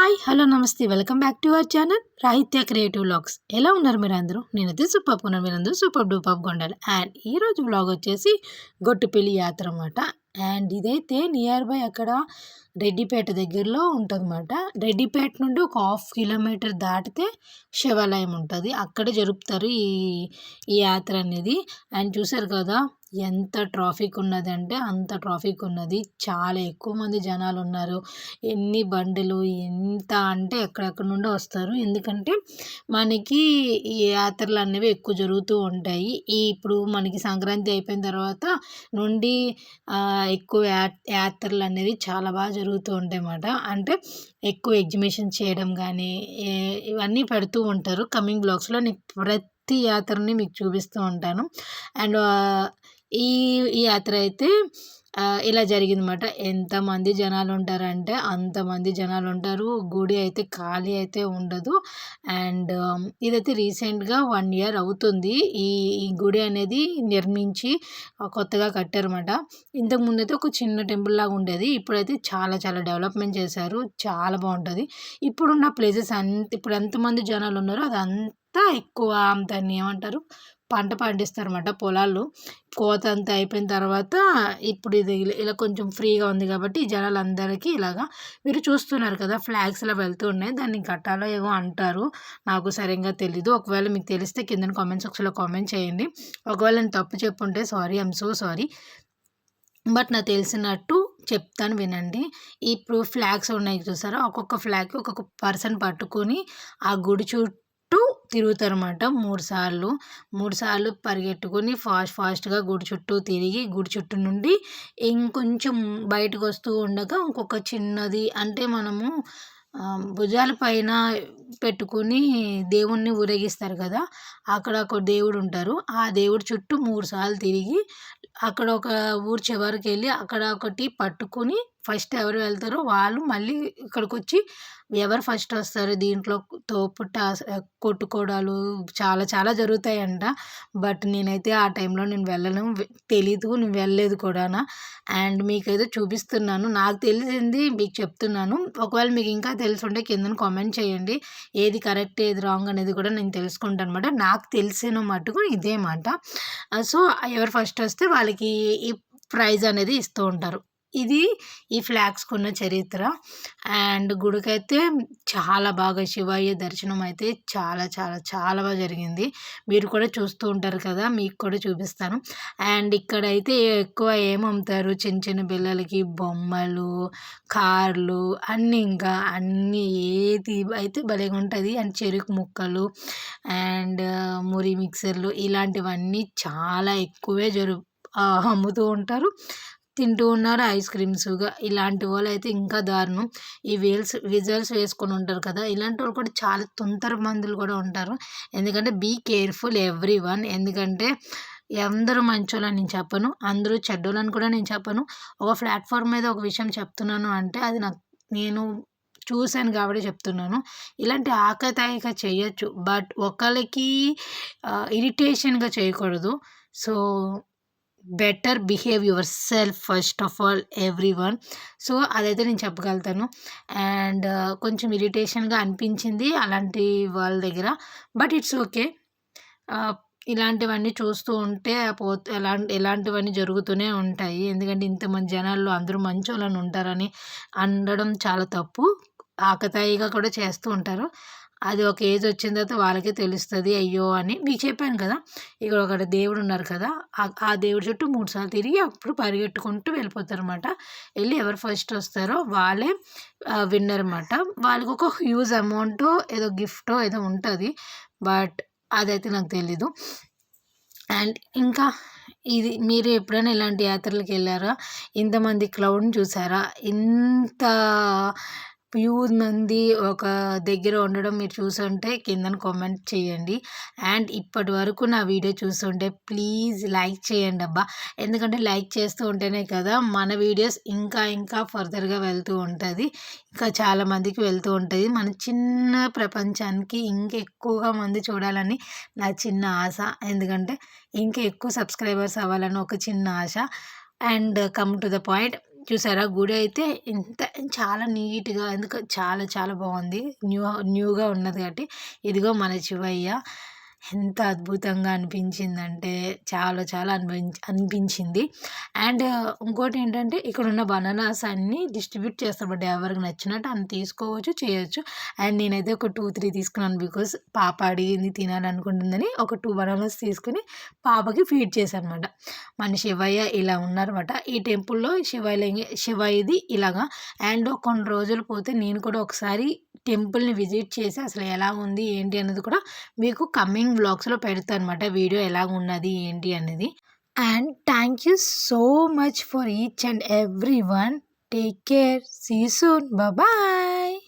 Hi hello నమస్తే welcome back to our channel Rahitya creative vlogs. ఎలా ఉన్నారు మీరు అందరూ? నేనైతే సూపర్ ఉన్నారు, మీరందరూ సూపర్ డూపర్గా ఉండాలి. అండ్ ఈరోజు వ్లాగ్ వచ్చేసి గొట్టుపల్లి యాత్ర అన్నమాట. అండ్ ఇదైతే నియర్ బై అక్కడ రెడ్డిపేట దగ్గరలో ఉంటుందన్నమాట. రెడ్డిపేట నుండి ఒక 1/2 కిలోమీటర్ దాటితే శివాలయం ఉంటుంది, అక్కడే జరుపుతారు ఈ యాత్ర అనేది. అండ్ చూసారు కదా ఎంత ట్రాఫిక్ ఉన్నదంటే అంత ట్రాఫిక్ ఉన్నది, చాలా ఎక్కువ మంది జనాలు ఉన్నారు. ఎన్ని బండులు ఎంత అంటే ఎక్కడెక్కడ నుండో వస్తారు. ఎందుకంటే మనకి ఈ యాత్రలు అనేవి ఎక్కువ జరుగుతూ ఉంటాయి. ఇప్పుడు మనకి సంక్రాంతి అయిపోయిన తర్వాత నుండి ఎక్కువ యాత్రలు అనేవి చాలా బాగా జరుగుతూ ఉంటాయి అన్నమాట. అంటే ఎక్కువ ఎగ్జిబిషన్ చేయడం కానీ ఇవన్నీ పెడుతూ ఉంటారు. కమింగ్ బ్లాగ్స్లో నేను ప్రతి యాత్రని మీకు చూపిస్తూ ఉంటాను. అండ్ ఈ ఈ యాత్ర అయితే ఇలా జరిగిందన్నమాట. ఎంతమంది జనాలు ఉంటారంటే అంతమంది జనాలు ఉంటారు. గుడి అయితే ఖాళీ అయితే ఉండదు. అండ్ ఇదైతే రీసెంట్గా 1 ఇయర్ అవుతుంది ఈ ఈ గుడి అనేది నిర్మించి కొత్తగా కట్టారన్నమాట. ఇంతకుముందు అయితే ఒక చిన్న టెంపుల్ లాగా ఉండేది, ఇప్పుడైతే చాలా చాలా డెవలప్మెంట్ చేశారు, చాలా బాగుంటుంది. ఇప్పుడున్న ప్లేసెస్ ఇప్పుడు ఎంతమంది జనాలు ఉన్నారో అదంతా ఎక్కువ దాన్ని ఏమంటారు, పంట పండిస్తారన్నమాట. పొలాలు కోత అంతా అయిపోయిన తర్వాత ఇప్పుడు ఇది ఇలా కొంచెం ఫ్రీగా ఉంది కాబట్టి ఈ జనాలందరికీ ఇలాగా మీరు చూస్తున్నారు కదా ఫ్లాగ్స్ ఇలా వెళ్తూ ఉన్నాయి. దాన్ని ఘట్టాలో ఏవో అంటారు, నాకు సరిగ్గా తెలీదు. ఒకవేళ మీకు తెలిస్తే కింద కామెంట్ సెక్షన్లో కామెంట్ చేయండి. ఒకవేళ నేను తప్పు చెప్పుంటే sorry, I'm so sorry. But నాకు తెలిసినట్టు చెప్తాను వినండి. ఇప్పుడు ఫ్లాగ్స్ ఉన్నాయి చూసారా, ఒక్కొక్క ఫ్లాగ్కి ఒక్కొక్క పర్సన్ పట్టుకొని ఆ గుడి చుట్టూ తిరుగుతారన్నమాట. 3 సార్లు పరిగెట్టుకొని ఫాస్ట్గా గుడి చుట్టూ తిరిగి గుడి చుట్టూ నుండి ఇంకొంచెం బయటకు వస్తూ ఉండగా ఇంకొక చిన్నది అంటే మనము భుజాల పైన పెట్టుకుని దేవుణ్ణి ఊరేగిస్తారు కదా, అక్కడ ఒక దేవుడు ఉంటారు. ఆ దేవుడి చుట్టూ 3 సార్లు తిరిగి అక్కడ ఒక ఊరు చివరికి వెళ్ళి అక్కడ ఒకటి పట్టుకుని ఫస్ట్ ఎవరు వెళ్తారో వాళ్ళు మళ్ళీ ఇక్కడికి వచ్చి ఎవరు ఫస్ట్ వస్తారు దీంట్లో తోపుట కొట్టుకోవడాలు చాలా చాలా జరుగుతాయంట. బట్ నేనైతే ఆ టైంలో నేను వెళ్ళను, తెలీదు, నేను వెళ్ళలేదు కూడా. అండ్ మీకైతే చూపిస్తున్నాను, నాకు తెలిసింది మీకు చెప్తున్నాను. ఒకవేళ మీకు ఇంకా తెలుసుంటే కింద కామెంట్ చేయండి, ఏది కరెక్ట్ ఏది రాంగ్ అనేది కూడా నేను తెలుసుకుంటాను అనమాట. నాకు తెలిసిన మట్టుకు ఇదే మాట. సో ఎవరు ఫస్ట్ వస్తే వాళ్ళకి ఈ ప్రైజ్ అనేది ఇస్తూ ఉంటారు. ఇది ఈ ఫ్లాగ్స్కి ఉన్న చరిత్ర. అండ్ గుడికైతే చాలా బాగా శివయ్య దర్శనం అయితే చాలా చాలా చాలా బాగా జరిగింది. మీరు కూడా చూస్తూ ఉంటారు కదా, మీకు కూడా చూపిస్తాను. అండ్ ఇక్కడైతే ఎక్కువ ఏమమ్ముతారు, చిన్న చిన్న పిల్లలకి బొమ్మలు, కార్లు అన్నీ, ఇంకా అన్నీ ఏది అయితే భలేగా ఉంటుంది. అండ్ చెరుకు ముక్కలు అండ్ మురి మిక్సర్లు ఇలాంటివన్నీ చాలా ఎక్కువే అమ్ముతూ ఉంటారు, తింటూ ఉన్నారు. ఐస్ క్రీమ్స్గా ఇలాంటి వాళ్ళు అయితే ఇంకా దారుణం. ఈ విజల్స్ వేసుకొని ఉంటారు కదా, ఇలాంటి వాళ్ళు కూడా చాలా తొందర మందులు కూడా ఉంటారు. ఎందుకంటే బీ కేర్ఫుల్ ఎవ్రీ వన్. ఎందుకంటే అందరూ మంచోళ్ళని నేను చెప్పను, అందరూ చెడ్డోళ్ళని కూడా నేను చెప్పను. ఒక ప్లాట్ఫామ్ మీద ఒక విషయం చెప్తున్నాను అంటే అది నేను చూశాను కాబట్టి చెప్తున్నాను. ఇలాంటి ఆకతాయిగా చేయొచ్చు, బట్ ఒకరికి ఇరిటేషన్గా చేయకూడదు. So better behave your self first of all every one. So అదైతే నేను చెప్పగలుగుతాను. అండ్ కొంచెం ఇరిటేషన్గా అనిపించింది అలాంటి వాళ్ళ దగ్గర, బట్ ఇట్స్ ఓకే. ఇలాంటివన్నీ చూస్తూ ఉంటే ఎలాంటివన్నీ జరుగుతూనే ఉంటాయి. ఎందుకంటే ఇంతమంది జనాల్లో అందరూ మంచోళ్ళని ఉంటారని అనడం చాలా తప్పు. ఆకతాయిగా కూడా చేస్తూ ఉంటారు. అది ఒక ఏజ్ వచ్చిన తర్వాత వాళ్ళకే తెలుస్తుంది అయ్యో అని. మీకు చెప్పాను కదా, ఇక్కడ ఒకటి దేవుడు ఉన్నారు కదా, ఆ దేవుడి చుట్టూ 3 సార్లు తిరిగి అప్పుడు పరిగెట్టుకుంటూ వెళ్ళిపోతారు అనమాట. వెళ్ళి ఎవరు ఫస్ట్ వస్తారో వాళ్ళే విన్నర్ అనమాట. వాళ్ళకి ఒక హ్యూజ్ అమౌంట్ ఏదో గిఫ్టో ఏదో ఉంటుంది, బట్ అదైతే నాకు తెలీదు. అండ్ ఇంకా ఇది మీరు ఎప్పుడైనా ఇలాంటి యాత్రలకు వెళ్ళారా? ఇంతమంది క్రౌడ్ని చూసారా? ఇంత హ్యూజ్ మంది ఒక దగ్గర ఉండడం మీరు చూసుంటే కింద కామెంట్ చేయండి. అండ్ ఇప్పటి వరకు నా వీడియో చూస్తుంటే ప్లీజ్ లైక్ చేయండి అబ్బా. ఎందుకంటే లైక్ చేస్తూ ఉంటేనే కదా మన వీడియోస్ ఇంకా ఇంకా ఫర్దర్గా వెళ్తూ ఉంటుంది, ఇంకా చాలామందికి వెళ్తూ ఉంటుంది. మన చిన్న ప్రపంచానికి ఇంకా ఎక్కువగా మంది చూడాలని నా చిన్న ఆశ. ఎందుకంటే ఇంకా ఎక్కువ సబ్స్క్రైబర్స్ అవ్వాలని ఒక చిన్న ఆశ. And come to the point, చూసారా గుడి అయితే ఇంత చాలా నీట్‌గా ఎందుకో చాలా చాలా బాగుంది. న్యూగా ఉన్నది కాబట్టి ఇదిగో మన శివయ్య. ఎంత అద్భుతంగా అనిపించిందంటే చాలా చాలా అనిపించింది. అండ్ ఇంకోటేంటంటే ఇక్కడున్న బనానాస్ అన్నీ డిస్ట్రిబ్యూట్ చేస్తారన్నమాట. ఎవరికి నచ్చినట్టు అన్ని తీసుకోవచ్చు, చేయొచ్చు. అండ్ నేనైతే ఒక 2, 3 తీసుకున్నాను. బికాజ్ పాప అడిగింది తినాలనుకుంటుందని ఒక 2 బనానాస్ తీసుకొని పాపకి ఫీడ్ చేశానన్నమాట. మన శివయ్య ఇలా ఉన్నారన్నమాట. ఈ టెంపుల్‌లో శివయ్యది ఇలాగా. అండ్ కొన్ని రోజులు పోతే నేను కూడా ఒకసారి టెంపుల్‌ని విజిట్ చేసి అసలు ఎలా ఉంది, ఏంటి అనేది కూడా మీకు కమింగ్ వ్లాగ్స్‌లో పెడతానన్నమాట. వీడియో ఎలాగున్నది, ఏంటి అనేది. And thank you so much for each and everyone. Take care. See you soon. Bye.